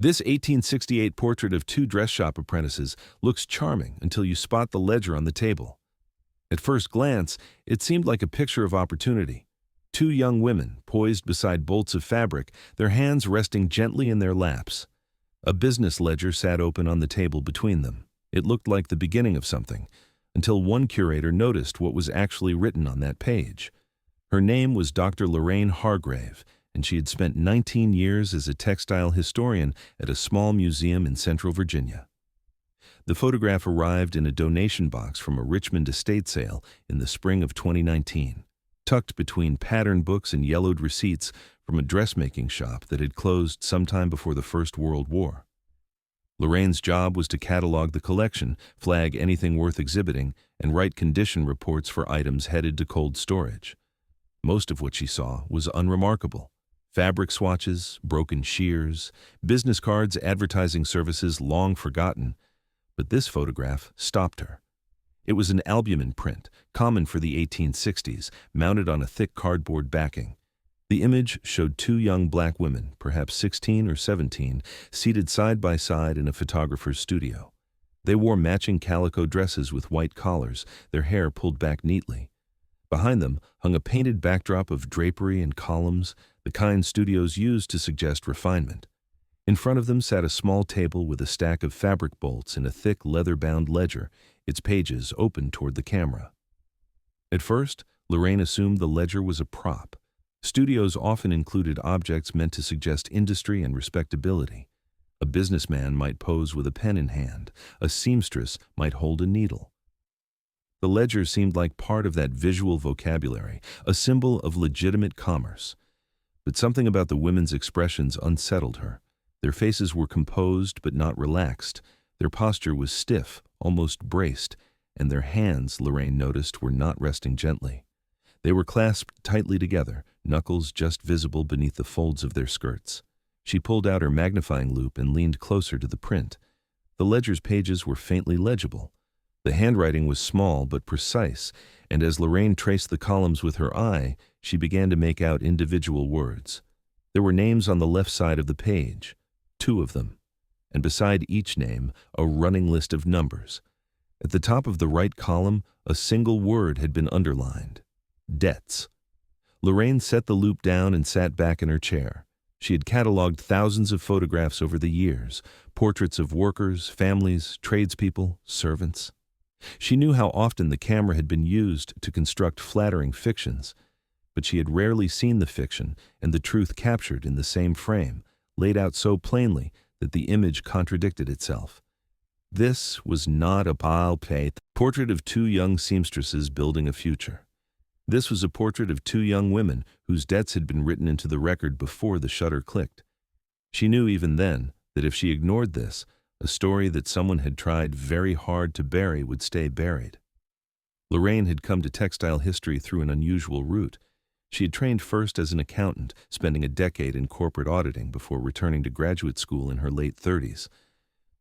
This 1868 portrait of two dress shop apprentices looks charming until you spot the ledger on the table. At first glance, it seemed like a picture of opportunity. Two young women, poised beside bolts of fabric, their hands resting gently in their laps. A business ledger sat open on the table between them. It looked like the beginning of something, until one curator noticed what was actually written on that page. Her name was Dr. Lorraine Hargrave, and she had spent 19 years as a textile historian at a small museum in Central Virginia. The photograph arrived in a donation box from a Richmond estate sale in the spring of 2019, tucked between pattern books and yellowed receipts from a dressmaking shop that had closed sometime before the First World War. Lorraine's job was to catalog the collection, flag anything worth exhibiting, and write condition reports for items headed to cold storage. Most of what she saw was unremarkable. Fabric swatches, broken shears, business cards, advertising services long forgotten. But this photograph stopped her. It was an albumen print, common for the 1860s, mounted on a thick cardboard backing. The image showed two young black women, perhaps 16 or 17, seated side by side in a photographer's studio. They wore matching calico dresses with white collars, their hair pulled back neatly. Behind them hung a painted backdrop of drapery and columns, the kind studios used to suggest refinement. In front of them sat a small table with a stack of fabric bolts and a thick leather-bound ledger, its pages open toward the camera. At first, Lorraine assumed the ledger was a prop. Studios often included objects meant to suggest industry and respectability. A businessman might pose with a pen in hand. A seamstress might hold a needle. The ledger seemed like part of that visual vocabulary, a symbol of legitimate commerce. But something about the women's expressions unsettled her. Their faces were composed but not relaxed. Their posture was stiff, almost braced, and their hands, Lorraine noticed, were not resting gently. They were clasped tightly together, knuckles just visible beneath the folds of their skirts. She pulled out her magnifying loupe and leaned closer to the print. The ledger's pages were faintly legible. The handwriting was small but precise, and as Lorraine traced the columns with her eye, she began to make out individual words. There were names on the left side of the page, 2 of them, and beside each name, a running list of numbers. At the top of the right column, a single word had been underlined: debts. Lorraine set the loupe down and sat back in her chair. She had catalogued thousands of photographs over the years, portraits of workers, families, tradespeople, servants. She knew how often the camera had been used to construct flattering fictions, but she had rarely seen the fiction and the truth captured in the same frame, laid out so plainly that the image contradicted itself. This was not a portrait of two young seamstresses building a future. This was a portrait of two young women whose debts had been written into the record before the shutter clicked. She knew even then that if she ignored this, a story that someone had tried very hard to bury would stay buried. Lorraine had come to textile history through an unusual route. She had trained first as an accountant, spending a decade in corporate auditing before returning to graduate school in her late 30s.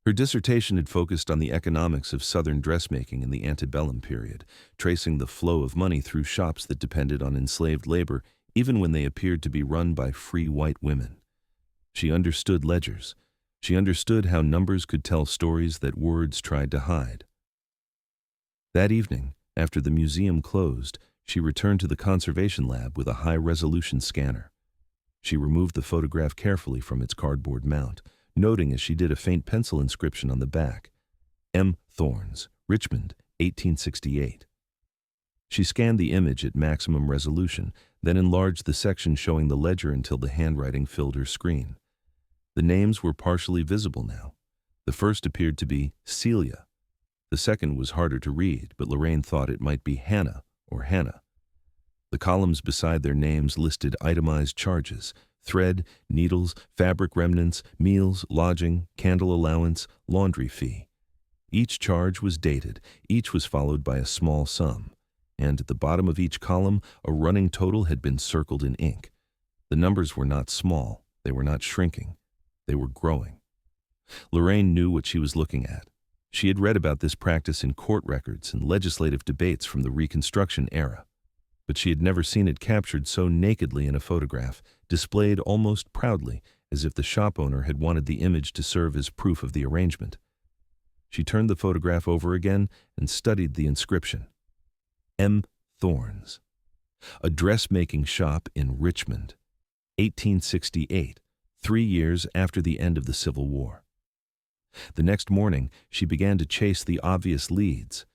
Her dissertation had focused on the economics of Southern dressmaking in the antebellum period, tracing the flow of money through shops that depended on enslaved labor, even when they appeared to be run by free white women. She understood ledgers. She understood how numbers could tell stories that words tried to hide. That evening, after the museum closed, she returned to the conservation lab with a high-resolution scanner. She removed the photograph carefully from its cardboard mount, noting as she did a faint pencil inscription on the back: M. Thorns, Richmond, 1868. She scanned the image at maximum resolution, then enlarged the section showing the ledger until the handwriting filled her screen. The names were partially visible now. The first appeared to be Celia. The second was harder to read, but Lorraine thought it might be Hannah or Hannah. The columns beside their names listed itemized charges: thread, needles, fabric remnants, meals, lodging, candle allowance, laundry fee. Each charge was dated, each was followed by a small sum, and at the bottom of each column, a running total had been circled in ink. The numbers were not small, they were not shrinking. They were growing. Lorraine knew what she was looking at. She had read about this practice in court records and legislative debates from the Reconstruction era, but she had never seen it captured so nakedly in a photograph, displayed almost proudly, as if the shop owner had wanted the image to serve as proof of the arrangement. She turned the photograph over again and studied the inscription. M. Thorne's. A dressmaking shop in Richmond, 1868, 3 years after the end of the Civil War. The next morning, she began to chase the obvious leads.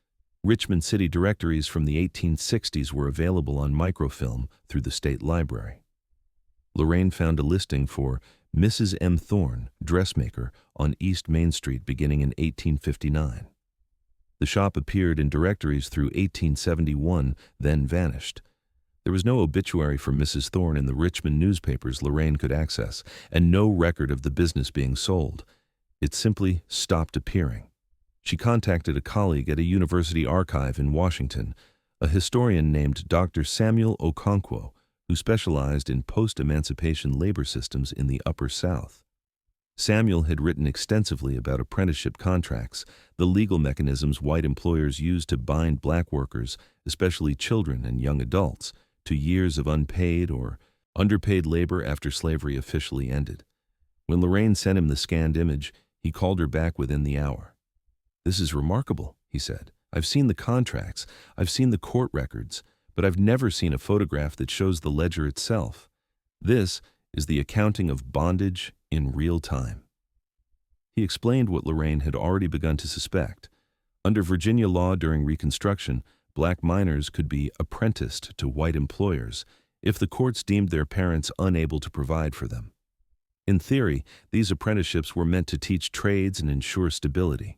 Richmond city directories from the 1860s were available on microfilm through the state library. Lorraine found a listing for Mrs. M. Thorne, dressmaker, on East Main Street beginning in 1859. The shop appeared in directories through 1871, then vanished. There was no obituary for Mrs. Thorne in the Richmond newspapers Lorraine could access, and no record of the business being sold. It simply stopped appearing. She contacted a colleague at a university archive in Washington, a historian named Dr. Samuel Okonkwo, who specialized in post-emancipation labor systems in the Upper South. Samuel had written extensively about apprenticeship contracts, the legal mechanisms white employers used to bind black workers, especially children and young adults, to years of unpaid or underpaid labor after slavery officially ended. When Lorraine sent him the scanned image, he called her back within the hour. "This is remarkable," he said. "I've seen the contracts, I've seen the court records, but I've never seen a photograph that shows the ledger itself. This is the accounting of bondage in real time." He explained what Lorraine had already begun to suspect. Under Virginia law during Reconstruction, black minors could be apprenticed to white employers if the courts deemed their parents unable to provide for them. In theory, these apprenticeships were meant to teach trades and ensure stability.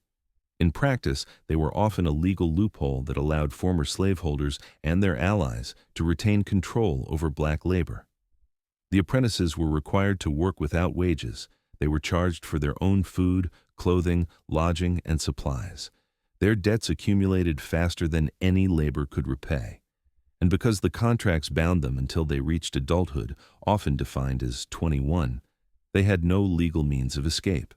In practice, they were often a legal loophole that allowed former slaveholders and their allies to retain control over black labor. The apprentices were required to work without wages. They were charged for their own food, clothing, lodging, and supplies. Their debts accumulated faster than any labor could repay. And because the contracts bound them until they reached adulthood, often defined as 21, they had no legal means of escape.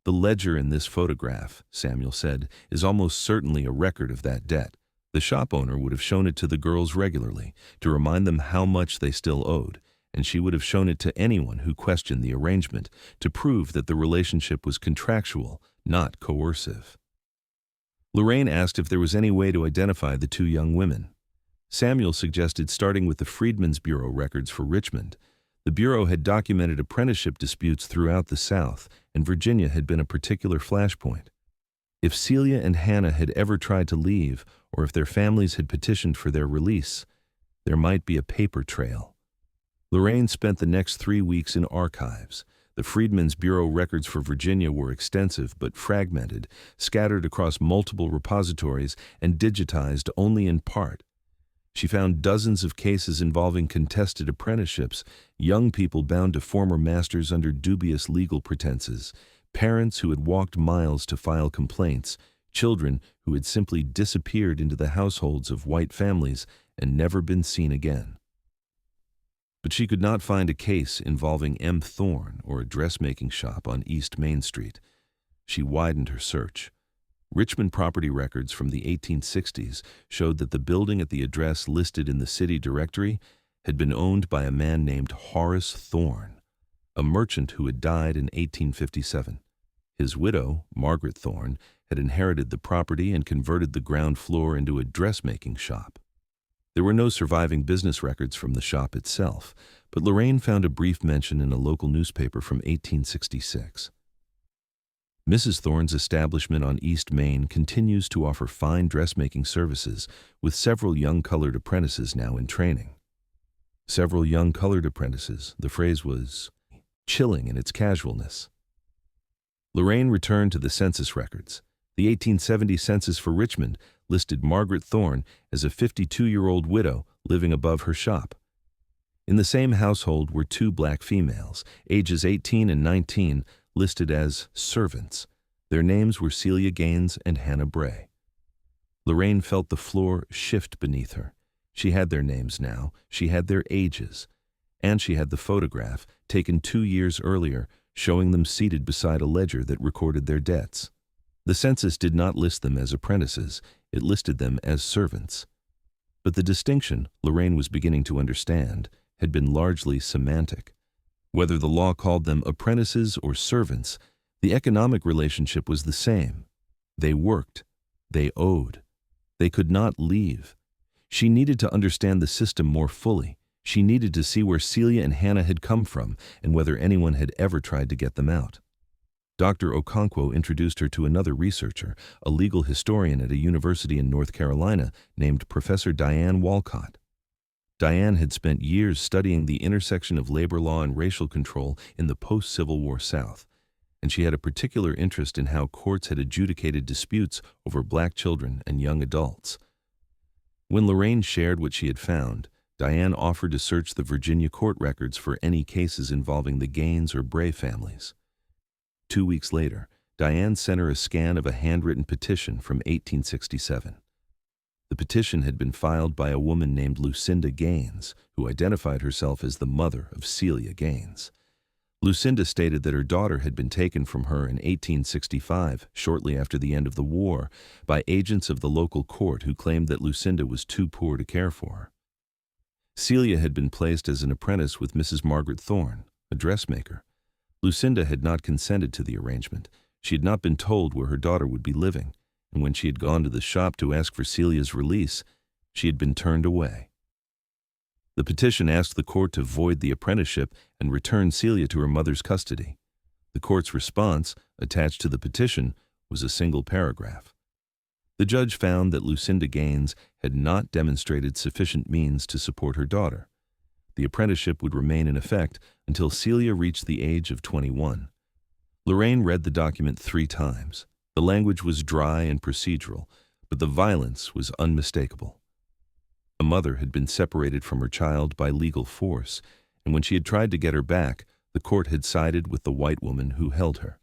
"The ledger in this photograph," Samuel said, "is almost certainly a record of that debt. The shop owner would have shown it to the girls regularly to remind them how much they still owed, and she would have shown it to anyone who questioned the arrangement to prove that the relationship was contractual, not coercive." Lorraine asked if there was any way to identify the two young women. Samuel suggested starting with the Freedmen's Bureau records for Richmond. The Bureau had documented apprenticeship disputes throughout the South, and Virginia had been a particular flashpoint. If Celia and Hannah had ever tried to leave, or if their families had petitioned for their release, there might be a paper trail. Lorraine spent the next 3 weeks in archives. The Freedmen's Bureau records for Virginia were extensive but fragmented, scattered across multiple repositories and digitized only in part. She found dozens of cases involving contested apprenticeships, young people bound to former masters under dubious legal pretenses, parents who had walked miles to file complaints, children who had simply disappeared into the households of white families and never been seen again. But she could not find a case involving M. Thorne or a dressmaking shop on East Main Street. She widened her search. Richmond property records from the 1860s showed that the building at the address listed in the city directory had been owned by a man named Horace Thorne, a merchant who had died in 1857. His widow, Margaret Thorne, had inherited the property and converted the ground floor into a dressmaking shop. There were no surviving business records from the shop itself, but Lorraine found a brief mention in a local newspaper from 1866. Mrs. Thorne's establishment on East Main continues to offer fine dressmaking services, with several young colored apprentices now in training. Several young colored apprentices, the phrase was chilling in its casualness. Lorraine returned to the census records. The 1870 census for Richmond listed Margaret Thorne as a 52-year-old widow living above her shop. In the same household were 2 black females, ages 18 and 19, listed as servants. Their names were Celia Gaines and Hannah Bray. Lorraine felt the floor shift beneath her. She had their names now, she had their ages, and she had the photograph, taken 2 years earlier, showing them seated beside a ledger that recorded their debts. The census did not list them as apprentices, it listed them as servants. But the distinction, Lorraine was beginning to understand, had been largely semantic. Whether the law called them apprentices or servants, the economic relationship was the same. They worked. They owed. They could not leave. She needed to understand the system more fully. She needed to see where Celia and Hannah had come from and whether anyone had ever tried to get them out. Dr. Okonkwo introduced her to another researcher, a legal historian at a university in North Carolina named Professor Diane Walcott. Diane had spent years studying the intersection of labor law and racial control in the post-Civil War South, and she had a particular interest in how courts had adjudicated disputes over black children and young adults. When Lorraine shared what she had found, Diane offered to search the Virginia court records for any cases involving the Gaines or Bray families. 2 weeks later, Diane sent her a scan of a handwritten petition from 1867. The petition had been filed by a woman named Lucinda Gaines, who identified herself as the mother of Celia Gaines. Lucinda stated that her daughter had been taken from her in 1865, shortly after the end of the war, by agents of the local court who claimed that Lucinda was too poor to care for her. Celia had been placed as an apprentice with Mrs. Margaret Thorne, a dressmaker. Lucinda had not consented to the arrangement. She had not been told where her daughter would be living, and when she had gone to the shop to ask for Celia's release, she had been turned away. The petition asked the court to void the apprenticeship and return Celia to her mother's custody. The court's response, attached to the petition, was a single paragraph. The judge found that Lucinda Gaines had not demonstrated sufficient means to support her daughter. The apprenticeship would remain in effect until Celia reached the age of 21. Lorraine read the document 3 times. The language was dry and procedural, but the violence was unmistakable. A mother had been separated from her child by legal force, and when she had tried to get her back, the court had sided with the white woman who held her.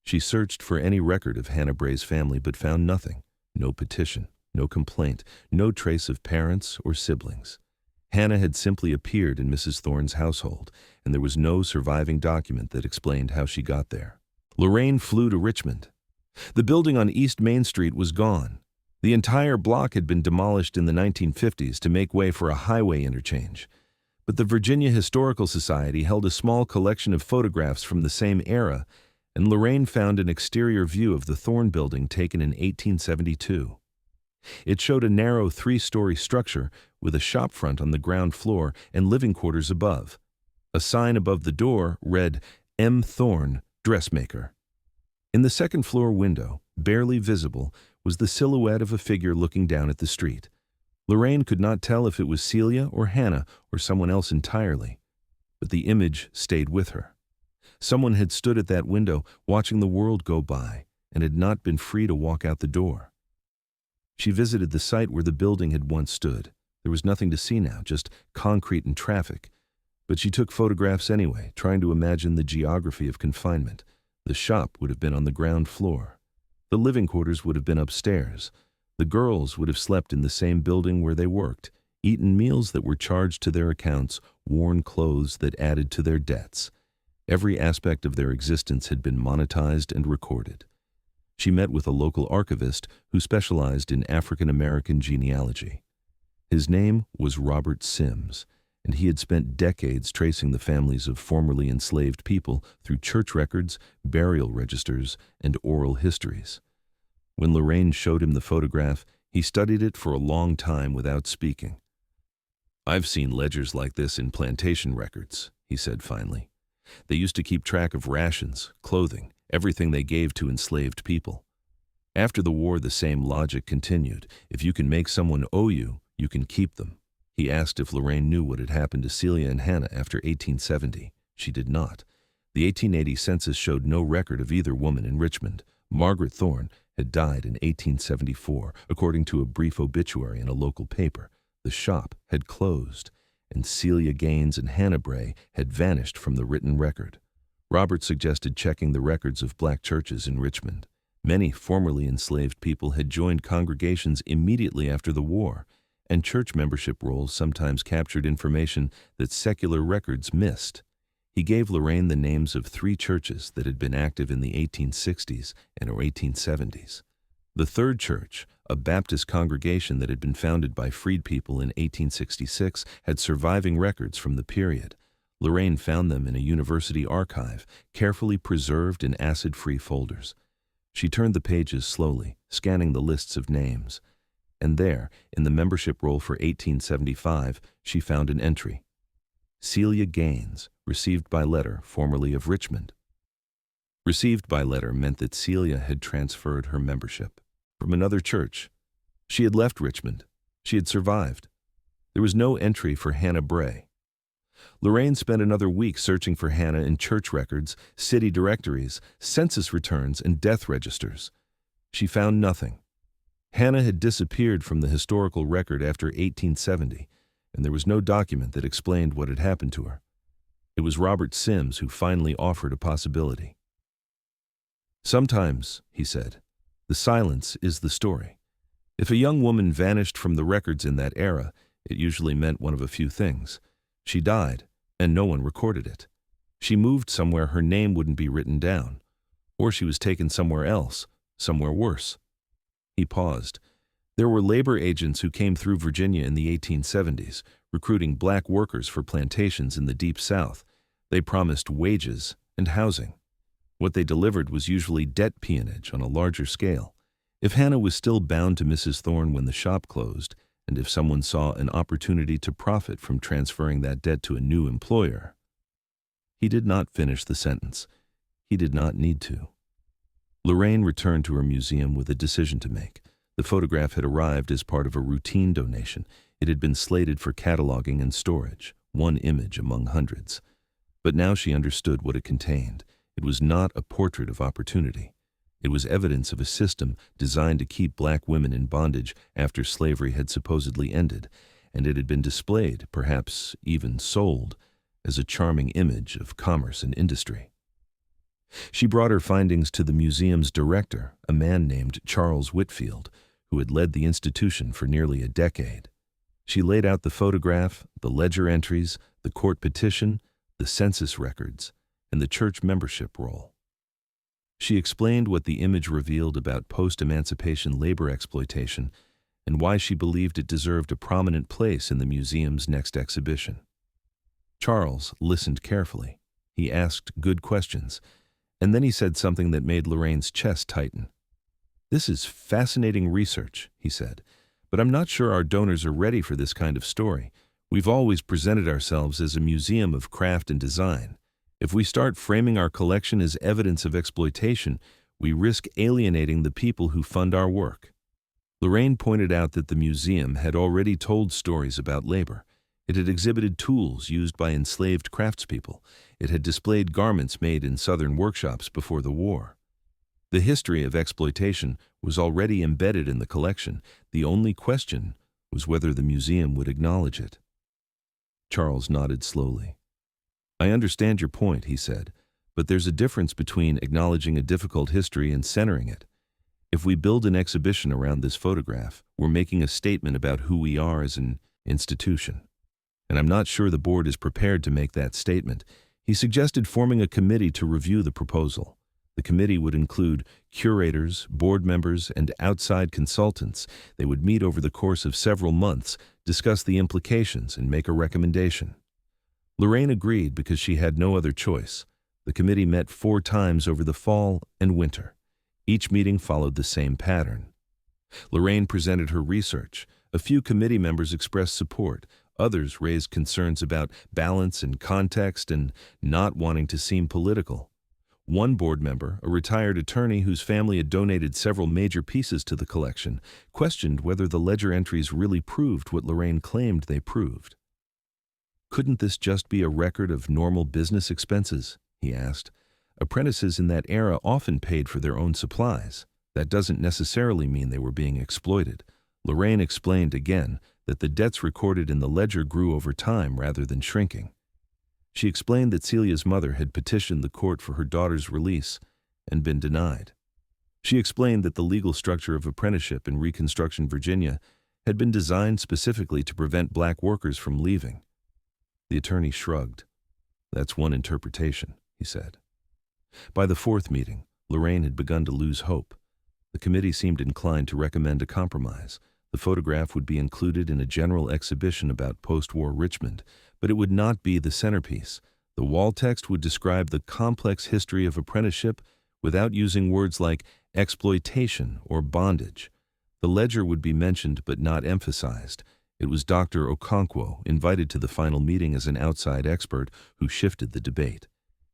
She searched for any record of Hannah Bray's family but found nothing. No petition, no complaint, no trace of parents or siblings. Hannah had simply appeared in Mrs. Thorne's household, and there was no surviving document that explained how she got there. Lorraine flew to Richmond. The building on East Main Street was gone. The entire block had been demolished in the 1950s to make way for a highway interchange. But the Virginia Historical Society held a small collection of photographs from the same era, and Lorraine found an exterior view of the Thorne building taken in 1872. It showed a narrow 3-story structure with a shop front on the ground floor and living quarters above. A sign above the door read, "M. Thorne, Dressmaker." In the second-floor window, barely visible, was the silhouette of a figure looking down at the street. Lorraine could not tell if it was Celia or Hannah or someone else entirely, but the image stayed with her. Someone had stood at that window watching the world go by and had not been free to walk out the door. She visited the site where the building had once stood. There was nothing to see now, just concrete and traffic. But she took photographs anyway, trying to imagine the geography of confinement. The shop would have been on the ground floor. The living quarters would have been upstairs. The girls would have slept in the same building where they worked, eaten meals that were charged to their accounts, worn clothes that added to their debts. Every aspect of their existence had been monetized and recorded. She met with a local archivist who specialized in African American genealogy. His name was Robert Sims, and he had spent decades tracing the families of formerly enslaved people through church records, burial registers, and oral histories. When Lorraine showed him the photograph, he studied it for a long time without speaking. "I've seen ledgers like this in plantation records," he said finally. "They used to keep track of rations, clothing, everything they gave to enslaved people. After the war, the same logic continued. If you can make someone owe you, you can keep them." He asked if Lorraine knew what had happened to Celia and Hannah after 1870. She did not. The 1880 census showed no record of either woman in Richmond. Margaret Thorne had died in 1874, according to a brief obituary in a local paper. The shop had closed, and Celia Gaines and Hannah Bray had vanished from the written record. Robert suggested checking the records of black churches in Richmond. Many formerly enslaved people had joined congregations immediately after the war, and church membership rolls sometimes captured information that secular records missed. He gave Lorraine the names of 3 churches that had been active in the 1860s and or 1870s. The Third Church, a Baptist congregation that had been founded by freed people in 1866, had surviving records from the period. Lorraine found them in a university archive, carefully preserved in acid-free folders. She turned the pages slowly, scanning the lists of names. And there, in the membership roll for 1875, she found an entry. Celia Gaines, received by letter, formerly of Richmond. Received by letter meant that Celia had transferred her membership from another church. She had left Richmond. She had survived. There was no entry for Hannah Bray. Lorraine spent another week searching for Hannah in church records, city directories, census returns, and death registers. She found nothing. Hannah had disappeared from the historical record after 1870, and there was no document that explained what had happened to her. It was Robert Sims who finally offered a possibility. "Sometimes," he said, "the silence is the story. If a young woman vanished from the records in that era, it usually meant one of a few things. She died, and no one recorded it. She moved somewhere her name wouldn't be written down. Or she was taken somewhere else, somewhere worse." He paused. There were labor agents who came through Virginia in the 1870s, recruiting black workers for plantations in the Deep South. They promised wages and housing. What they delivered was usually debt peonage on a larger scale. If Hannah was still bound to Mrs. Thorne when the shop closed, and if someone saw an opportunity to profit from transferring that debt to a new employer. He did not finish the sentence. He did not need to. Lorraine returned to her museum with a decision to make. The photograph had arrived as part of a routine donation. It had been slated for cataloging and storage, one image among hundreds. But now she understood what it contained. It was not a portrait of opportunity. It was evidence of a system designed to keep black women in bondage after slavery had supposedly ended, and it had been displayed, perhaps even sold, as a charming image of commerce and industry. She brought her findings to the museum's director, a man named Charles Whitfield, who had led the institution for nearly a decade. She laid out the photograph, the ledger entries, the court petition, the census records, and the church membership roll. She explained what the image revealed about post-emancipation labor exploitation and why she believed it deserved a prominent place in the museum's next exhibition. Charles listened carefully. He asked good questions, and then he said something that made Lorraine's chest tighten. "This is fascinating research," he said, "but I'm not sure our donors are ready for this kind of story. We've always presented ourselves as a museum of craft and design. If we start framing our collection as evidence of exploitation, we risk alienating the people who fund our work." Lorraine pointed out that the museum had already told stories about labor. It had exhibited tools used by enslaved craftspeople. It had displayed garments made in Southern workshops before the war. The history of exploitation was already embedded in the collection. The only question was whether the museum would acknowledge it. Charles nodded slowly. "I understand your point," he said, "but there's a difference between acknowledging a difficult history and centering it. If we build an exhibition around this photograph, we're making a statement about who we are as an institution. And I'm not sure the board is prepared to make that statement." He suggested forming a committee to review the proposal. The committee would include curators, board members, and outside consultants. They would meet over the course of several months, discuss the implications, and make a recommendation. Lorraine agreed because she had no other choice. The committee met 4 times over the fall and winter. Each meeting followed the same pattern. Lorraine presented her research. A few committee members expressed support. Others raised concerns about balance and context and not wanting to seem political. One board member, a retired attorney whose family had donated several major pieces to the collection, questioned whether the ledger entries really proved what Lorraine claimed they proved. "Couldn't this just be a record of normal business expenses?" he asked. "Apprentices in that era often paid for their own supplies. That doesn't necessarily mean they were being exploited." Lorraine explained again that the debts recorded in the ledger grew over time rather than shrinking. She explained that Celia's mother had petitioned the court for her daughter's release and been denied. She explained that the legal structure of apprenticeship in Reconstruction Virginia had been designed specifically to prevent black workers from leaving. The attorney shrugged. "That's one interpretation," he said. By the 4th meeting, Lorraine had begun to lose hope. The committee seemed inclined to recommend a compromise. The photograph would be included in a general exhibition about post-war Richmond, But it would not be the centerpiece. The wall text would describe the complex history of apprenticeship without using words like exploitation or bondage. The ledger would be mentioned but not emphasized. It was Dr. Okonkwo, invited to the final meeting as an outside expert, who shifted the debate.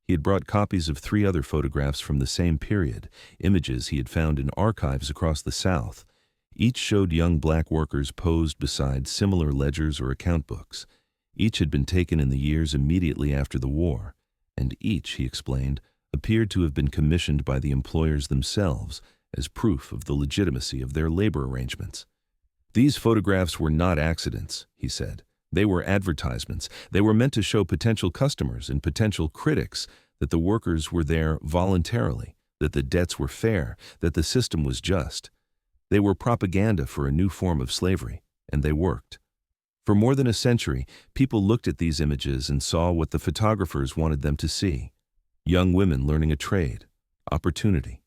He had brought copies of 3 other photographs from the same period, images he had found in archives across the South. Each showed young black workers posed beside similar ledgers or account books. Each had been taken in the years immediately after the war, and each, he explained, appeared to have been commissioned by the employers themselves as proof of the legitimacy of their labor arrangements. These photographs were not accidents, he said. They were advertisements. They were meant to show potential customers and potential critics that the workers were there voluntarily, that the debts were fair, that the system was just. They were propaganda for a new form of slavery, and they worked. For more than a century, people looked at these images and saw what the photographers wanted them to see: young women learning a trade, opportunity,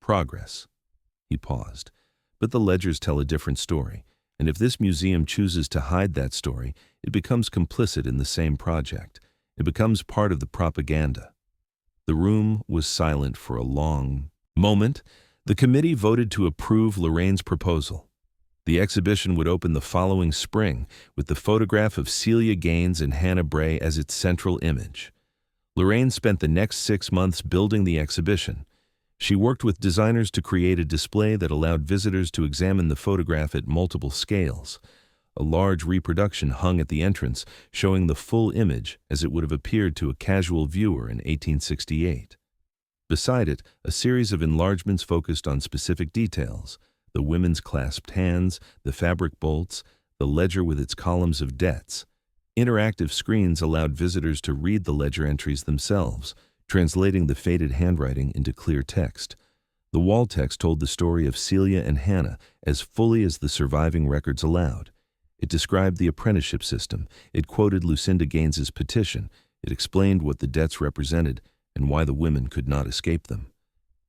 progress. He paused. But the ledgers tell a different story, and if this museum chooses to hide that story, it becomes complicit in the same project. It becomes part of the propaganda. The room was silent for a long moment. The committee voted to approve Lorraine's proposal. The exhibition would open the following spring with the photograph of Celia Gaines and Hannah Bray as its central image. Lorraine spent the next 6 months building the exhibition. She worked with designers to create a display that allowed visitors to examine the photograph at multiple scales. A large reproduction hung at the entrance, showing the full image as it would have appeared to a casual viewer in 1868. Beside it, a series of enlargements focused on specific details: the women's clasped hands, the fabric bolts, the ledger with its columns of debts. Interactive screens allowed visitors to read the ledger entries themselves, translating the faded handwriting into clear text. The wall text told the story of Celia and Hannah as fully as the surviving records allowed. It described the apprenticeship system. It quoted Lucinda Gaines's petition. It explained what the debts represented and why the women could not escape them.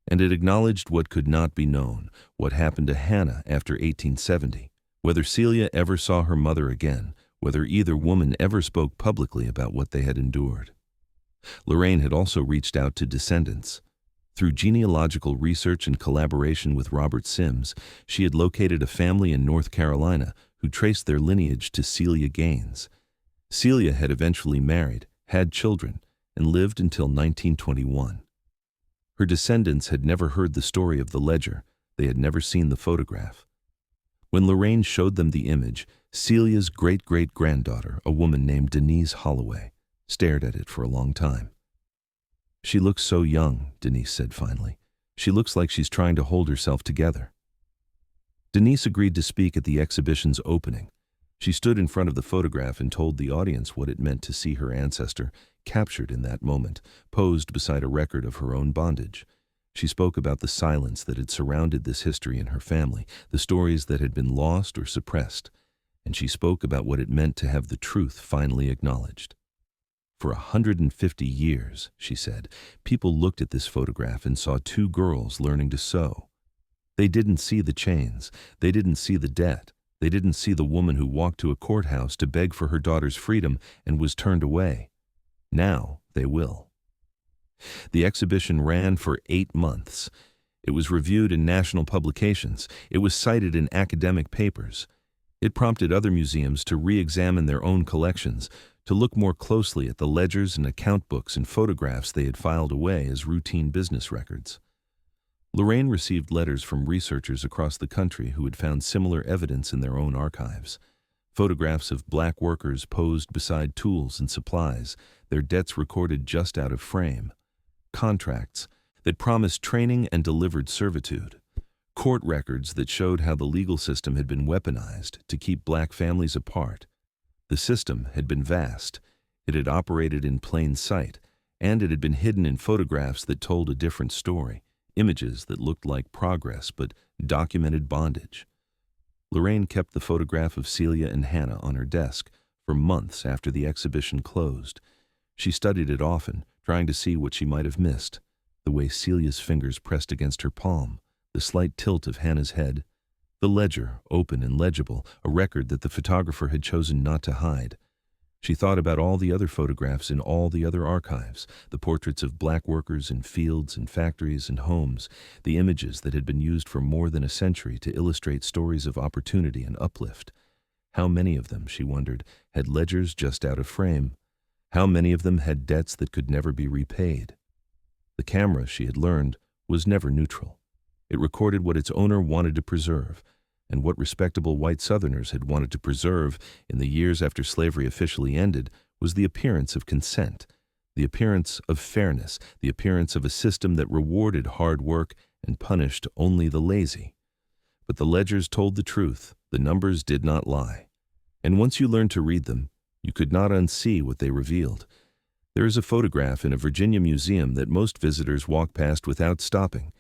And it acknowledged what could not be known, what happened to Hannah after 1870, whether Celia ever saw her mother again, whether either woman ever spoke publicly about what they had endured. Lorraine had also reached out to descendants. Through genealogical research and collaboration with Robert Sims, she had located a family in North Carolina who traced their lineage to Celia Gaines. Celia had eventually married, had children, and lived until 1921. Her descendants had never heard the story of the ledger. They had never seen the photograph. When Lorraine showed them the image, Celia's great-great-granddaughter, a woman named Denise Holloway, stared at it for a long time. "She looks so young," Denise said finally. "She looks like she's trying to hold herself together." Denise agreed to speak at the exhibition's opening. She stood in front of the photograph and told the audience what it meant to see her ancestor captured in that moment, posed beside a record of her own bondage. She spoke about the silence that had surrounded this history in her family, the stories that had been lost or suppressed, and she spoke about what it meant to have the truth finally acknowledged. "For 150 years, she said, people looked at this photograph and saw 2 girls learning to sew. They didn't see the chains. They didn't see the debt. They didn't see the woman who walked to a courthouse to beg for her daughter's freedom and was turned away. Now they will." The exhibition ran for 8 months. It was reviewed in national publications. It was cited in academic papers. It prompted other museums to re-examine their own collections, to look more closely at the ledgers and account books and photographs they had filed away as routine business records. Lorraine received letters from researchers across the country who had found similar evidence in their own archives. Photographs of black workers posed beside tools and supplies, their debts recorded just out of frame. Contracts that promised training and delivered servitude. Court records that showed how the legal system had been weaponized to keep black families apart. The system had been vast. It had operated in plain sight, and it had been hidden in photographs that told a different story. Images that looked like progress but documented bondage. Lorraine kept the photograph of Celia and Hannah on her desk for months after the exhibition closed. She studied it often, trying to see what she might have missed: the way Celia's fingers pressed against her palm, the slight tilt of Hannah's head, the ledger, open and legible, a record that the photographer had chosen not to hide. She thought about all the other photographs in all the other archives, the portraits of black workers in fields and factories and homes, the images that had been used for more than a century to illustrate stories of opportunity and uplift. How many of them, she wondered, had ledgers just out of frame? How many of them had debts that could never be repaid? The camera, she had learned, was never neutral. It recorded what its owner wanted to preserve, and what respectable white Southerners had wanted to preserve in the years after slavery officially ended was the appearance of consent, the appearance of fairness, the appearance of a system that rewarded hard work and punished only the lazy. But the ledgers told the truth, the numbers did not lie. And once you learned to read them, you could not unsee what they revealed. There is a photograph in a Virginia museum that most visitors walk past without stopping.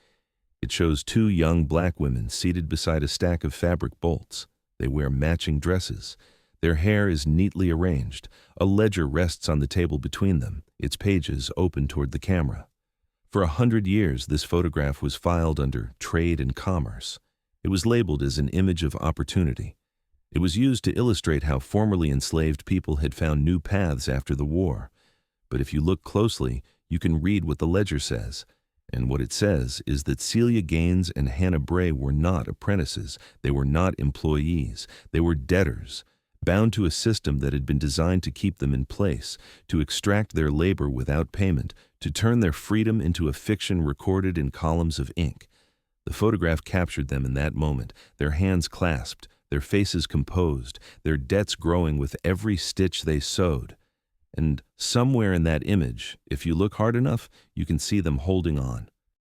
It shows two young black women seated beside a stack of fabric bolts. They wear matching dresses. Their hair is neatly arranged. A ledger rests on the table between them, its pages open toward the camera. For 100 years, this photograph was filed under Trade and Commerce. It was labeled as an image of opportunity. It was used to illustrate how formerly enslaved people had found new paths after the war. But if you look closely, you can read what the ledger says. And what it says is that Celia Gaines and Hannah Bray were not apprentices. They were not employees. They were debtors, bound to a system that had been designed to keep them in place, to extract their labor without payment, to turn their freedom into a fiction recorded in columns of ink. The photograph captured them in that moment, their hands clasped, their faces composed, their debts growing with every stitch they sewed. And somewhere in that image, if you look hard enough, you can see them holding on.